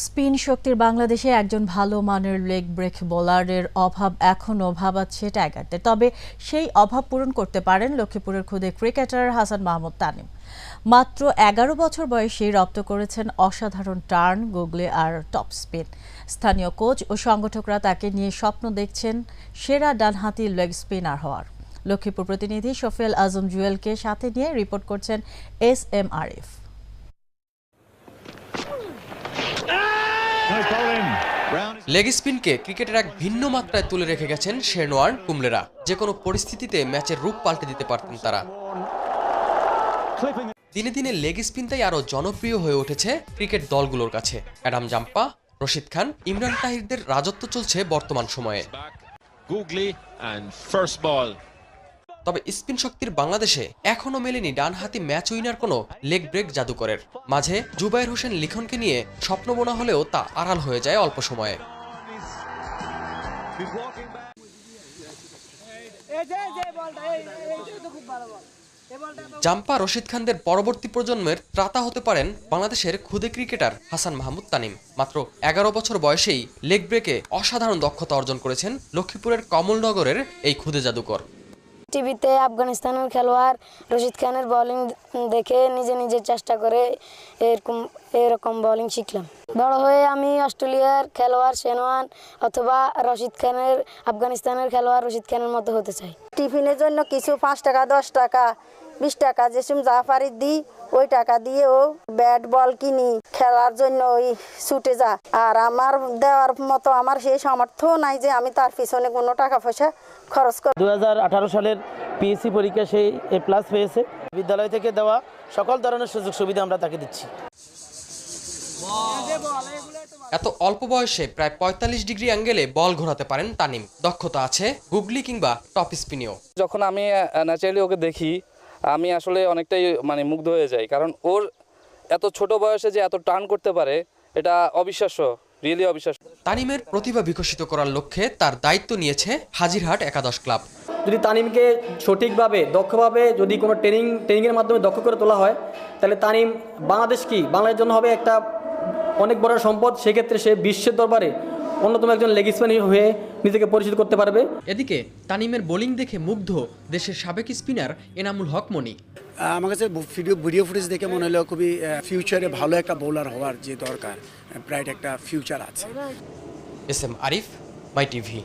Spin শক্তির বাংলাদেশে একজন ভালো মানের লেগ ব্রেক বোলারের অভাব এখনও ভাবাচ্ছে টাইগারদের। তবে সেই অভাব পূরণ করতে পারেন লক্ষ্মীপুরের খুদে ক্রিকেটার হাসান মাহমুদ তানিম। মাত্র ১১ বছর বয়সে রপ্ত করেছেন অসাধারণ টার্ন, গুগলি আর টপ স্পিন। স্থানীয় কোচ ও সংগঠকরা তাকে নিয়ে স্বপ্ন দেখছেন সেরা ডানহাতি লেগ স্পিনার হওয়ার। লক্ষ্মীপুর প্রতিনিধি শফিউল আজম জুয়েলকে সাথে নিয়ে রিপোর্ট করছেন SM আরিফ। লেগ স্পিনকে ক্রিকেটের এক ভিন্ন মাত্রায় তুলে রেখে গেছেন শেরনোয়ার কুমলেরা। যে কোনো পরিস্থিতিতে ম্যাচের রূপ পাল্টে দিতে পারতেন তারা। দিনে দিনে লেগ স্পিনটাই আরও জনপ্রিয় হয়ে উঠেছে ক্রিকেট দলগুলোর কাছে। অ্যাডাম জাম্পা, রশিদ খান, ইমরান তাহিরদের রাজত্ব চলছে বর্তমান সময়ে। তবে স্পিন শক্তির বাংলাদেশে এখনো মেলেনি ডানহাতি ম্যাচ উইনার কোনো লেগ ব্রেক জাদুকরের। মাঝে জুবায়ের হোসেন লিখনকে নিয়ে স্বপ্ন বোনা হলেও তা আড়াল হয়ে যায় অল্প সময়ে। জাম্পা, রশিদ খানদের পরবর্তী প্রজন্মের ত্রাতা হতে পারেন বাংলাদেশের খুদে ক্রিকেটার হাসান মাহমুদ তানিম। মাত্র ১১ বছর বয়সেই লেগ ব্রেকে অসাধারণ দক্ষতা অর্জন করেছেন লক্ষ্মীপুরের কমলনগরের এই খুদে জাদুকর। টিভিতে আফগানিস্তানের খেলোয়াড় রশিদ খানের বোলিং দেখে নিজে চেষ্টা করে এরকম বোলিং শিখলাম। বড় হয়ে আমি অস্ট্রেলিয়ার খেলোয়াড় শেনওয়ান অথবা আফগানিস্তানের খেলোয়াড় রশিদ খানের মতো হতে চাই। টিফিনের জন্য কিছু 5 টাকা, 10 টাকা, 20 টাকা যেসব জাফারি দিই, ওই টাকা দিয়ে ও ব্যাট বল কিনি, খেলার জন্য ওই ছুটে যা। আর আমার দেওয়ার মতো আমার সেই সামর্থ্য নাই যে আমি তার পিছনে কোনো টাকা পয়সা খরচ করি। 2018 সালের PSC পরীক্ষা সেই A+ পেয়েছে। বিদ্যালয় থেকে দেওয়া সকল ধরনের সুযোগ সুবিধা আমরা তাকে দিচ্ছি। এত অল্প বয়সে প্রায় 45 ডিগ্রি অ্যাঙ্গেলে বল ঘোরাতে পারেন তানিম। দক্ষতা আছে গুগলি কিংবা টপ স্পিনেও। যখন আমি ন্যাচারালি ওকে দেখি, আমি আসলে অনেকটাই মুগ্ধ হয়ে যাই, কারণ ওর এত ছোট বয়সে যে এত টার্ন করতে পারে, এটা অবিশ্বাস্য, রিয়েলি অবিশ্বাস্য। তানিমের প্রতিভা বিকশিত করার লক্ষ্যে তার দায়িত্ব নিয়েছে হাজিরহাট একাদশ ক্লাব। যদি তানিমকে সঠিকভাবে দক্ষভাবে যদি কোনো ট্রেনিংয়ের মাধ্যমে দক্ষ করে তোলা হয়, তাহলে তানিম বাংলাদেশের জন্য হবে একটা অনেক বড় সম্পদ। সেক্ষেত্রে সে বিশ্বের দরবারে অন্যতম একজন লেগ স্পিনার হয়ে নিজেকে পরিচিত করতে পারবে। এদিকে তানিমের বোলিং দেখে মুগ্ধ দেশের সাবেক স্পিনার এনামুল হক মনি। আমার কাছে ভিডিও ফুটেজ দেখে মনে হলো খুবই ফিউচারে ভালো একটা বোলার হওয়ার যে দরকার, ব্রাইট একটা ফিউচার আছে। SM আরিফ, মাই টিভি।